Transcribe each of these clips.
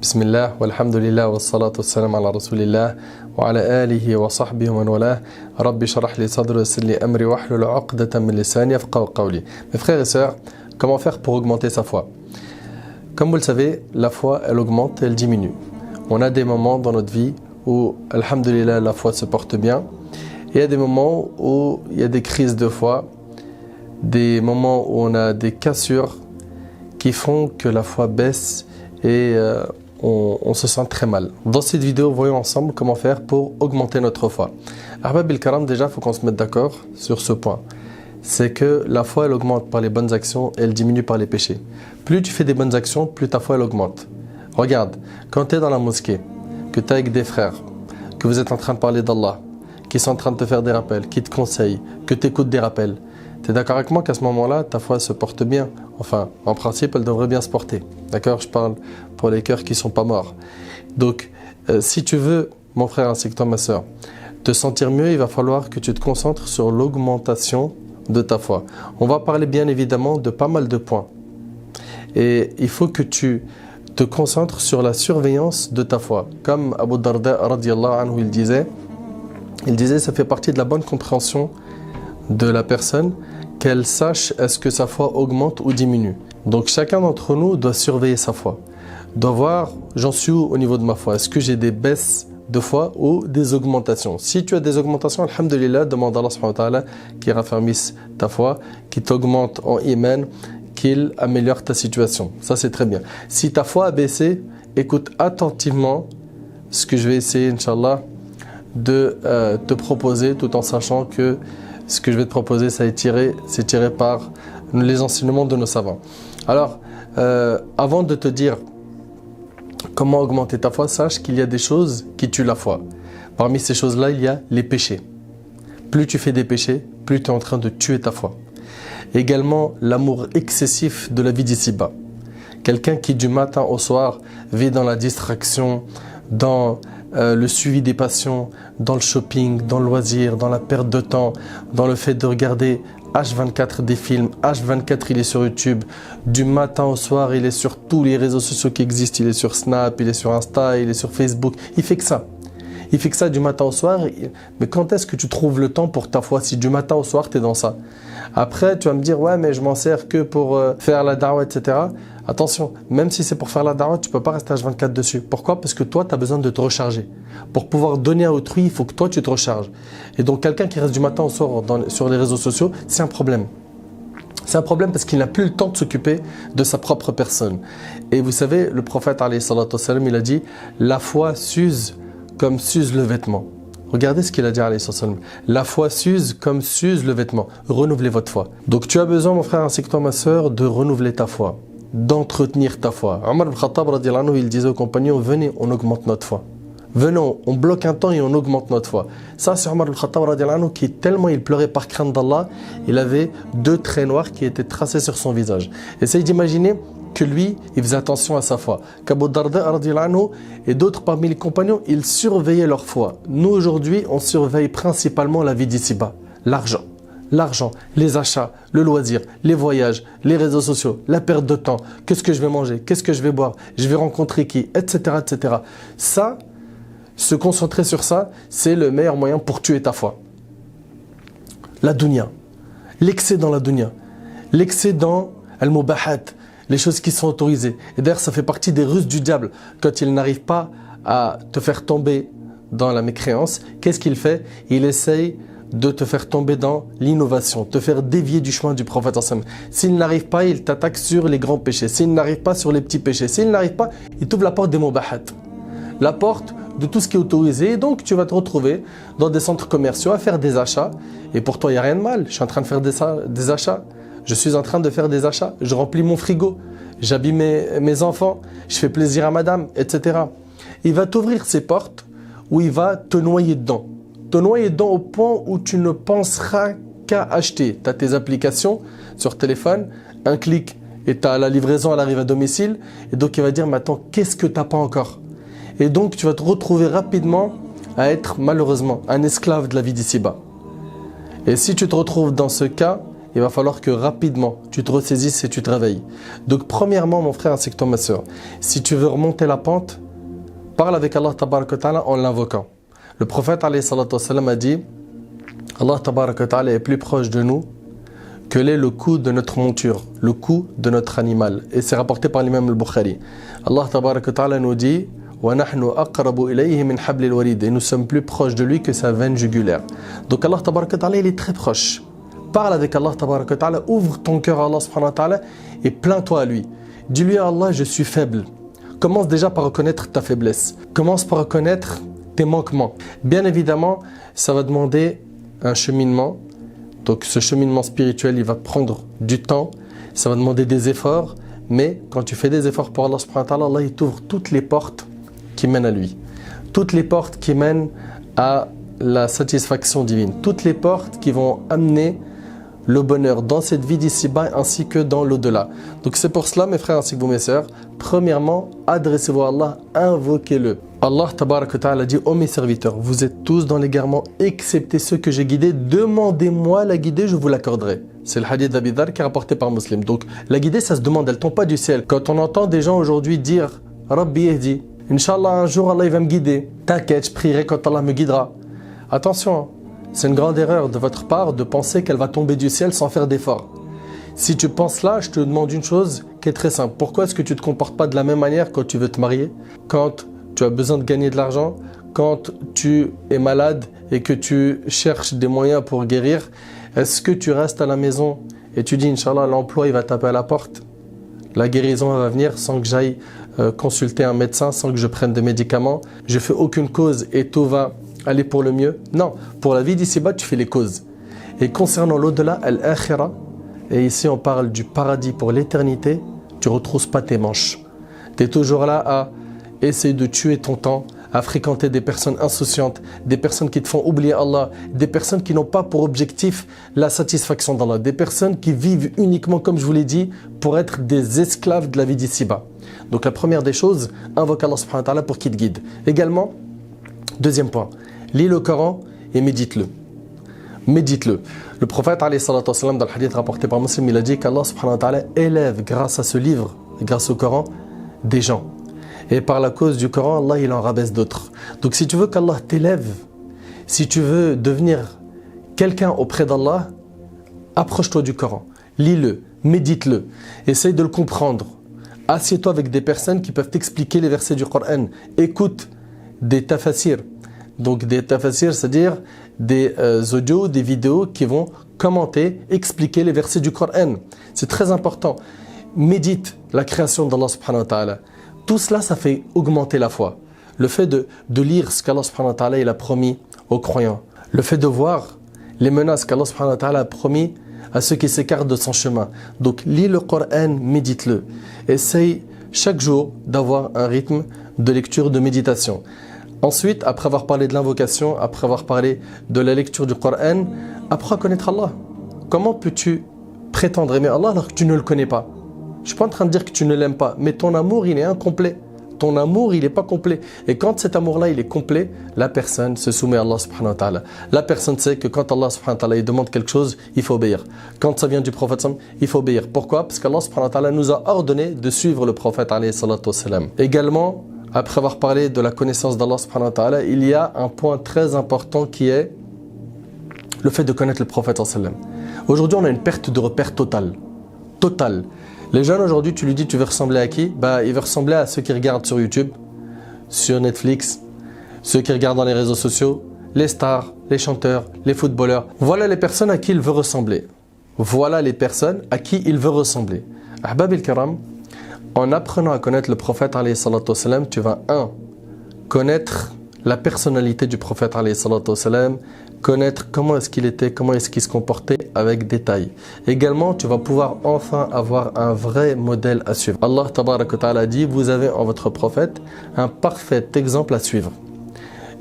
بسم الله والحمد لله والصلاة والسلام على رسول الله وعلى آله وصحبه ومن والاه رب اشرح لي صدري ويسر لي أمري واحلل عقدة من لساني يفقهوا قولي. Mes frères et sœurs, comment faire pour augmenter sa foi? Comme vous le savez, la foi elle augmente et elle diminue. On a des moments dans notre vie où, alhamdulillah, la foi se porte bien. Et il y a des moments où il y a des crises de foi, des moments où on a des cassures qui font que la foi baisse et on se sent très mal. Dans cette vidéo, voyons ensemble comment faire pour augmenter notre foi. Ahbab el-Karam, déjà, il faut qu'on se mette d'accord sur ce point. C'est que la foi, elle augmente par les bonnes actions et elle diminue par les péchés. Plus tu fais des bonnes actions, plus ta foi, elle augmente. Regarde, quand tu es dans la mosquée, que tu es avec des frères, que vous êtes en train de parler d'Allah, qui sont en train de te faire des rappels, qui te conseillent, que tu écoutes des rappels, tu es d'accord avec moi qu'à ce moment-là, ta foi se porte bien? Enfin, en principe, elle devrait bien se porter. D'accord? Je parle pour les cœurs qui ne sont pas morts. Donc, si tu veux, mon frère ainsi que toi, ma soeur, te sentir mieux, il va falloir que tu te concentres sur l'augmentation de ta foi. On va parler bien évidemment de pas mal de points. Et il faut que tu te concentres sur la surveillance de ta foi. Comme Abu Darda radiyallahu anhu, il disait, ça fait partie de la bonne compréhension de la personne qu'elle sache est-ce que sa foi augmente ou diminue. Donc chacun d'entre nous doit surveiller sa foi, doit voir j'en suis où au niveau de ma foi, est-ce que j'ai des baisses de foi ou des augmentations. Si tu as des augmentations, alhamdulillah, demande à Allah subhanahu wa ta'ala qu'il raffermisse ta foi, qu'il t'augmente en iman, qu'il améliore ta situation. Ça c'est très bien. Si ta foi a baissé, écoute attentivement ce que je vais essayer, Inch'Allah, de te proposer, tout en sachant que ce que je vais te proposer, c'est tiré par les enseignements de nos savants. Alors, avant de te dire comment augmenter ta foi, sache qu'il y a des choses qui tuent la foi. Parmi ces choses-là, il y a les péchés. Plus tu fais des péchés, plus tu es en train de tuer ta foi. Également, l'amour excessif de la vie d'ici-bas. Quelqu'un qui du matin au soir vit dans la distraction, dans le suivi des passions, dans le shopping, dans le loisir, dans la perte de temps, dans le fait de regarder H24 des films, H24 il est sur YouTube, du matin au soir il est sur tous les réseaux sociaux qui existent, il est sur Snap, il est sur Insta, il est sur Facebook, il fait que ça. Il fait que ça du matin au soir, mais quand est-ce que tu trouves le temps pour ta foi si du matin au soir tu es dans ça? Après tu vas me dire ouais mais je m'en sers que pour faire la da'wah etc. Attention, même si c'est pour faire la da'wah, tu ne peux pas rester H24 dessus. Pourquoi? Parce que toi tu as besoin de te recharger. Pour pouvoir donner à autrui, il faut que toi tu te recharges. Et donc quelqu'un qui reste du matin au soir sur les réseaux sociaux, c'est un problème. C'est un problème parce qu'il n'a plus le temps de s'occuper de sa propre personne. Et vous savez, le prophète alayhi salatu wassalam, il a dit la foi s'use comme s'use le vêtement. Regardez ce qu'il a dit alayhi salatu wassalam. La foi s'use comme s'use le vêtement. Renouvelez votre foi. Donc tu as besoin, mon frère ainsi que toi, ma soeur, de renouveler ta foi, d'entretenir ta foi. Omar ibn Khattab radiyallahu anhu, il disait aux compagnons, venez, on augmente notre foi. Venons, on bloque un temps et on augmente notre foi. Ça, c'est Omar ibn Khattab radiyallahu anhu qui, tellement il pleurait par crainte d'Allah, il avait 2 traits noirs qui étaient tracés sur son visage. Essayez d'imaginer que lui, il faisait attention à sa foi. Qu'Abu Darda radiyallahu anhu et d'autres parmi les compagnons, ils surveillaient leur foi. Nous, aujourd'hui, on surveille principalement la vie d'ici-bas, l'argent. L'argent, les achats, le loisir, les voyages, les réseaux sociaux, la perte de temps, qu'est-ce que je vais manger, qu'est-ce que je vais boire, je vais rencontrer qui, etc., etc. Ça, se concentrer sur ça, c'est le meilleur moyen pour tuer ta foi. La dunya, l'excès dans la dunya, l'excès dans al-mubahat, les choses qui sont autorisées. Et d'ailleurs, ça fait partie des ruses du diable. Quand il n'arrive pas à te faire tomber dans la mécréance, qu'est-ce qu'il fait? Il essaye de te faire tomber dans l'innovation, te faire dévier du chemin du prophète. S'il n'arrive pas, il t'attaque sur les grands péchés. S'il n'arrive pas, sur les petits péchés. S'il n'arrive pas, il t'ouvre la porte des mubahat, la porte de tout ce qui est autorisé. Et donc, tu vas te retrouver dans des centres commerciaux à faire des achats. Et pour toi, il n'y a rien de mal. Je suis en train de faire des achats. Je suis en train de faire des achats. Je remplis mon frigo. J'habille mes enfants. Je fais plaisir à madame, etc. Il va t'ouvrir ces portes où il va te noyer dedans. Te noyer dedans au point où tu ne penseras qu'à acheter. Tu as tes applications sur téléphone, un clic et la livraison elle arrive à domicile. Et donc il va dire, mais attends, qu'est-ce que tu n'as pas encore? Et donc tu vas te retrouver rapidement à être malheureusement un esclave de la vie d'ici-bas. Et si tu te retrouves dans ce cas, il va falloir que rapidement, tu te ressaisisses et tu te réveilles. Donc premièrement, mon frère ainsi que toi, ma soeur, si tu veux remonter la pente, parle avec Allah tabaraka wa ta'ala en l'invoquant. Le prophète alayhi salatu wassalam a dit, Allah tabaraka wa ta'ala est plus proche de nous que l'est le cou de notre monture, le cou de notre animal. Et c'est rapporté par l'imam al-Bukhari. Allah tabaraka wa ta'ala nous dit, وَنَحْنُ أَقْرَبُ إِلَيْهِ مِنْ حَبْلِ الْوَرِيدِ. Et nous sommes plus proches de lui que sa veine jugulaire. Donc Allah tabaraka wa ta'ala, il est très proche. Parle avec Allah tabaraka wa ta'ala, ouvre ton cœur à Allah subhanahu wa ta'ala et plains-toi à lui. Dis-lui à Allah, je suis faible. Commence déjà par reconnaître ta faiblesse. Commence par reconnaître tes manquements. Bien évidemment, ça va demander un cheminement. Donc ce cheminement spirituel, il va prendre du temps. Ça va demander des efforts. Mais quand tu fais des efforts pour Allah subhanahu wa ta'ala, Allah il t'ouvre toutes les portes qui mènent à lui. Toutes les portes qui mènent à la satisfaction divine. Toutes les portes qui vont amener le bonheur dans cette vie d'ici-bas ainsi que dans l'au-delà. Donc c'est pour cela, mes frères ainsi que vous, mes sœurs, premièrement, adressez-vous à Allah, invoquez-le. Allah tabaraka wa ta'ala dit, ô mes serviteurs, vous êtes tous dans l'égarement, excepté ceux que j'ai guidés, demandez-moi la guidée, je vous l'accorderai. C'est le hadith d'Abi Dharr qui est rapporté par Muslim. Donc la guidée, ça se demande, elle ne tombe pas du ciel. Quand on entend des gens aujourd'hui dire, Rabbi Ehdi, Inch'Allah, un jour Allah il va me guider, t'inquiète, je prierai quand Allah me guidera. Attention, c'est une grande erreur de votre part de penser qu'elle va tomber du ciel sans faire d'effort. Si tu penses là, je te demande une chose qui est très simple. Pourquoi est-ce que tu ne te comportes pas de la même manière quand tu veux te marier, quand tu as besoin de gagner de l'argent, quand tu es malade et que tu cherches des moyens pour guérir? Est-ce que tu restes à la maison et tu dis Inch'Allah, l'emploi il va taper à la porte, la guérison elle va venir sans que j'aille consulter un médecin, sans que je prenne des médicaments, je fais aucune cause et tout va aller pour le mieux? Non, pour la vie d'ici-bas, tu fais les causes. Et concernant l'au-delà, al-akhira, et ici on parle du paradis pour l'éternité, tu ne retrousses pas tes manches. Tu es toujours là à essayer de tuer ton temps, à fréquenter des personnes insouciantes, des personnes qui te font oublier Allah, des personnes qui n'ont pas pour objectif la satisfaction d'Allah, des personnes qui vivent uniquement, comme je vous l'ai dit, pour être des esclaves de la vie d'ici-bas. Donc la première des choses, invoque Allah subhanahu wa ta'ala pour qu'il te guide. Également, deuxième point, lis le Coran et médite-le. Médite-le. Le prophète alayhi salatu wassalam, dans le hadith rapporté par Muslim, il a dit qu'Allah subhanahu wa ta'ala élève grâce à ce livre, grâce au Coran, des gens. Et par la cause du Coran, Allah il en rabaisse d'autres. Donc si tu veux qu'Allah t'élève, si tu veux devenir quelqu'un auprès d'Allah, approche-toi du Coran. Lis-le, médite-le, essaye de le comprendre. Assieds-toi avec des personnes qui peuvent t'expliquer les versets du Coran. Écoute des tafasirs. Donc des tafasirs, c'est-à-dire des audios, des vidéos qui vont commenter, expliquer les versets du Coran. C'est très important. Médite la création d'Allah subhanahu wa ta'ala. Tout cela, ça fait augmenter la foi. Le fait de lire ce qu'Allah subhanahu wa ta'ala il a promis aux croyants. Le fait de voir les menaces qu'Allah subhanahu wa ta'ala a promis à ceux qui s'écartent de son chemin. Donc lis le Coran, médite-le. Essaye chaque jour d'avoir un rythme de lecture, de méditation. Ensuite, après avoir parlé de l'invocation, après avoir parlé de la lecture du Coran, apprends à connaître Allah. Comment peux-tu prétendre aimer Allah alors que tu ne le connais pas? Je ne suis pas en train de dire que tu ne l'aimes pas, mais ton amour, il est incomplet. Ton amour, il n'est pas complet. Et quand cet amour-là, il est complet, la personne se soumet à Allah subhanahu wa ta'ala. La personne sait que quand Allah subhanahu wa ta'ala il demande quelque chose, il faut obéir. Quand ça vient du prophète, il faut obéir. Pourquoi? Parce qu'Allah subhanahu wa ta'ala nous a ordonné de suivre le prophète alayhi salatu wassalam. Également, après avoir parlé de la connaissance d'Allah subhanahu wa ta'ala, il y a un point très important qui est le fait de connaître le prophète sallam. Aujourd'hui, on a une perte de repère totale. Totale. Les jeunes aujourd'hui, tu lui dis tu veux ressembler à qui? Il veut ressembler à ceux qui regardent sur YouTube, sur Netflix, ceux qui regardent dans les réseaux sociaux, les stars, les chanteurs, les footballeurs. Voilà les personnes à qui il veut ressembler. Voilà les personnes à qui il veut ressembler. Ahbab al-Kiram, en apprenant à connaître le prophète alayhi salatu wassalam, tu vas connaître la personnalité du prophète alayhi salatu wassalam, connaître comment est-ce qu'il était, comment est-ce qu'il se comportait avec détail. Également, tu vas pouvoir enfin avoir un vrai modèle à suivre. Allah tabaraka wa ta'ala dit, vous avez en votre prophète un parfait exemple à suivre.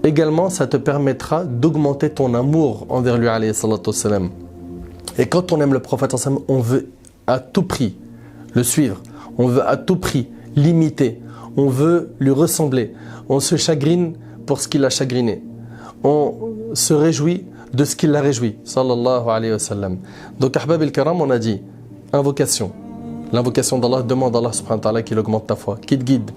Également, ça te permettra d'augmenter ton amour envers lui alayhi salatu wassalam. Et quand on aime le prophète, on veut à tout prix le suivre. On veut à tout prix l'imiter. On veut lui ressembler. On se chagrine pour ce qu'il a chagriné. On se réjouit de ce qui l'a réjoui, sallallahu alayhi wa sallam. Donc, ahbab al-kiram, on a dit invocation. L'invocation d'Allah, demande à Allah subhanahu wa ta'ala qu'il augmente ta foi, qu'il te guide.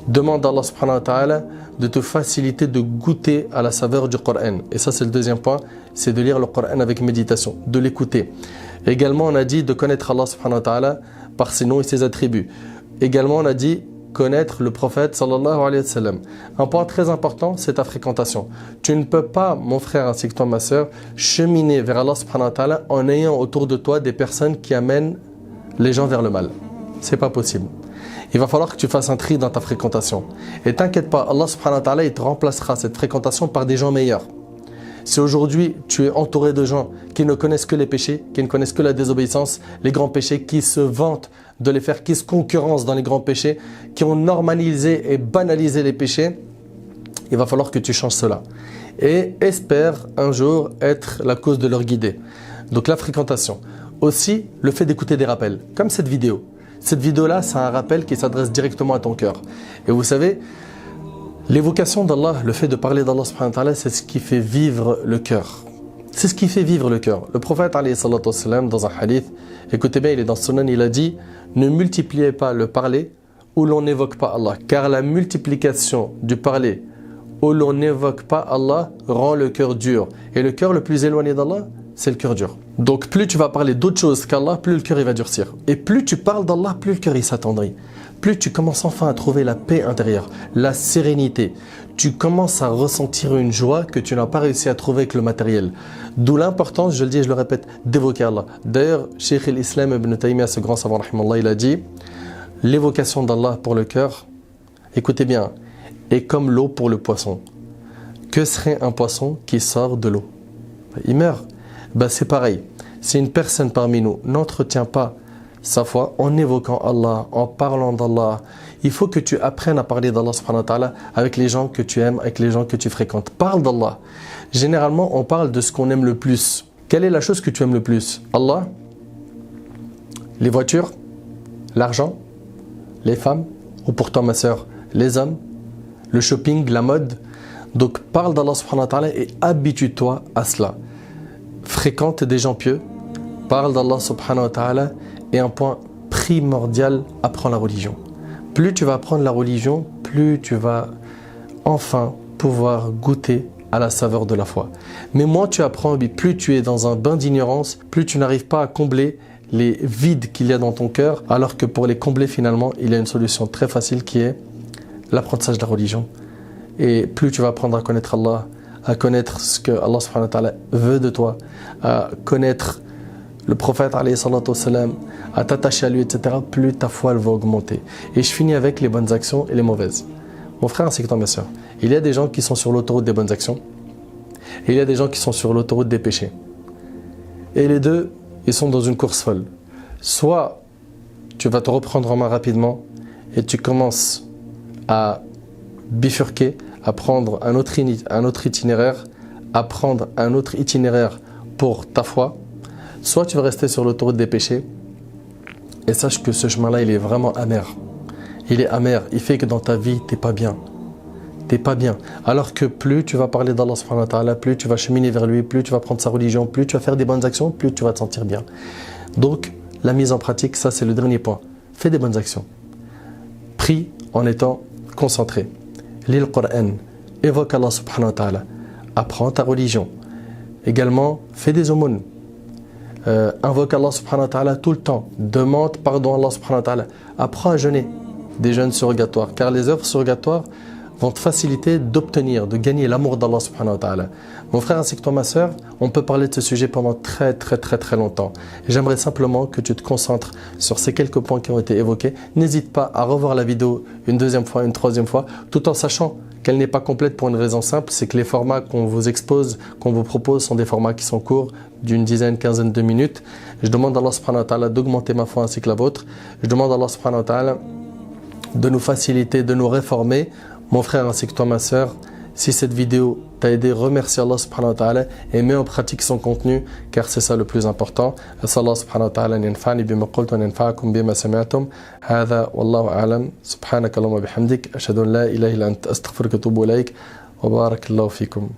Demande à Allah subhanahu wa ta'ala de te faciliter de goûter à la saveur du Coran. Et ça, c'est le deuxième point, c'est de lire le Coran avec méditation, de l'écouter. Également, on a dit de connaître Allah subhanahu wa ta'ala par ses noms et ses attributs. Également, on a dit connaître le prophète sallallahu alayhi wa sallam. Un point très important, c'est ta fréquentation. Tu ne peux pas, mon frère ainsi que toi, ma sœur, cheminer vers Allah subhanahu wa ta'ala en ayant autour de toi des personnes qui amènent les gens vers le mal. C'est pas possible. Il va falloir que tu fasses un tri dans ta fréquentation. Et t'inquiète pas, Allah subhanahu wa ta'ala, il te remplacera cette fréquentation par des gens meilleurs. Si aujourd'hui tu es entouré de gens qui ne connaissent que les péchés, qui ne connaissent que la désobéissance, les grands péchés, qui se vantent de les faire, qui se concurrencent dans les grands péchés, qui ont normalisé et banalisé les péchés, il va falloir que tu changes cela. Et espère un jour être la cause de leur guider. Donc la fréquentation. Aussi, le fait d'écouter des rappels, comme cette vidéo. Cette vidéo-là, c'est un rappel qui s'adresse directement à ton cœur. Et vous savez, l'évocation d'Allah, le fait de parler d'Allah subhanahu wa ta'ala, c'est ce qui fait vivre le cœur. C'est ce qui fait vivre le cœur. Le prophète alayhi salatu wassalam, dans un hadith, écoutez bien, il est dans Sunan, il a dit « Ne multipliez pas le parler où l'on n'évoque pas Allah, car la multiplication du parler où l'on n'évoque pas Allah rend le cœur dur. Et le cœur le plus éloigné d'Allah, c'est le cœur dur. Donc plus tu vas parler d'autre chose qu'Allah, plus le cœur il va durcir. Et plus tu parles d'Allah, plus le cœur il s'attendrit. Plus tu commences enfin à trouver la paix intérieure, la sérénité. Tu commences à ressentir une joie que tu n'as pas réussi à trouver avec le matériel. D'où l'importance, je le dis et je le répète, d'évoquer Allah. D'ailleurs, Cheikh l'Islam Ibn Taymiyyah, ce grand savant, rahimallah, il a dit l'évocation d'Allah pour le cœur, écoutez bien, est comme l'eau pour le poisson. Que serait un poisson qui sort de l'eau? Il meurt. Ben c'est pareil, si une personne parmi nous n'entretient pas sa foi en évoquant Allah, en parlant d'Allah, il faut que tu apprennes à parler d'Allah subhanahu wa ta'ala avec les gens que tu aimes, avec les gens que tu fréquentes. Parle d'Allah. Généralement, on parle de ce qu'on aime le plus. Quelle est la chose que tu aimes le plus? Allah, les voitures, l'argent, les femmes, ou pour toi ma sœur, les hommes, le shopping, la mode. Donc parle d'Allah subhanahu wa ta'ala et habitue-toi à cela. Fréquente des gens pieux, parle d'Allah subhanahu wa ta'ala, et un point primordial, apprends la religion. Plus tu vas apprendre la religion, plus tu vas enfin pouvoir goûter à la saveur de la foi. Mais moins tu apprends, plus tu es dans un bain d'ignorance, plus tu n'arrives pas à combler les vides qu'il y a dans ton cœur, alors que pour les combler finalement, il y a une solution très facile qui est l'apprentissage de la religion. Et plus tu vas apprendre à connaître Allah, à connaître ce que Allah subhanahu wa ta'ala veut de toi, à connaître le prophète alayhi salatu wassalam, à t'attacher à lui, etc., plus ta foi elle va augmenter. Et je finis avec les bonnes actions et les mauvaises. Mon frère ainsi que toi, ma soeur, il y a des gens qui sont sur l'autoroute des bonnes actions et il y a des gens qui sont sur l'autoroute des péchés. Et les deux, ils sont dans une course folle. Soit tu vas te reprendre en main rapidement et tu commences à bifurquer, à prendre un autre itinéraire, à prendre un autre itinéraire pour ta foi, soit tu vas rester sur l'autoroute des péchés et sache que ce chemin-là, il est vraiment amer. Il est amer, il fait que dans ta vie, t'es pas bien. T'es pas bien. Alors que plus tu vas parler d'Allah subhanahu wa ta'ala, plus tu vas cheminer vers lui, plus tu vas prendre sa religion, plus tu vas faire des bonnes actions, plus tu vas te sentir bien. Donc, la mise en pratique, ça c'est le dernier point. Fais des bonnes actions. Prie en étant concentré. Lis le Coran, évoque Allah subhanahu wa ta'ala, apprends ta religion. Également, fais des aumônes. Invoque Allah subhanahu wa ta'ala tout le temps. Demande pardon à Allah subhanahu wa ta'ala. Apprends à jeûner des jeûnes surrogatoires, car les œuvres surrogatoires vont te faciliter d'obtenir, de gagner l'amour d'Allah subhanahu wa ta'ala. Mon frère ainsi que toi ma sœur, on peut parler de ce sujet pendant très longtemps. J'aimerais simplement que tu te concentres sur ces quelques points qui ont été évoqués. N'hésite pas à revoir la vidéo une deuxième fois, une troisième fois, tout en sachant qu'elle n'est pas complète pour une raison simple, c'est que les formats qu'on vous expose, qu'on vous propose sont des formats qui sont courts, d'une dizaine, quinzaine de minutes. Je demande à Allah subhanahu wa ta'ala d'augmenter ma foi ainsi que la vôtre. Je demande à Allah subhanahu wa ta'ala de nous faciliter, de nous réformer. Mon frère ainsi que toi ma sœur, si cette vidéo t'a aidé, remercie Allah subhanahu wa ta'ala et mets en pratique son contenu car c'est ça le plus important. Allah subhanahu wa ta'ala yanfa'ni bima qultu wa yanfa'akum bima sami'tum. Hadha wallahu a'lam. Subhanaka Allahumma bihamdik ashhadu an la ilaha illa anta astaghfiruka wa atubu ilaik wa barakallahu fikum.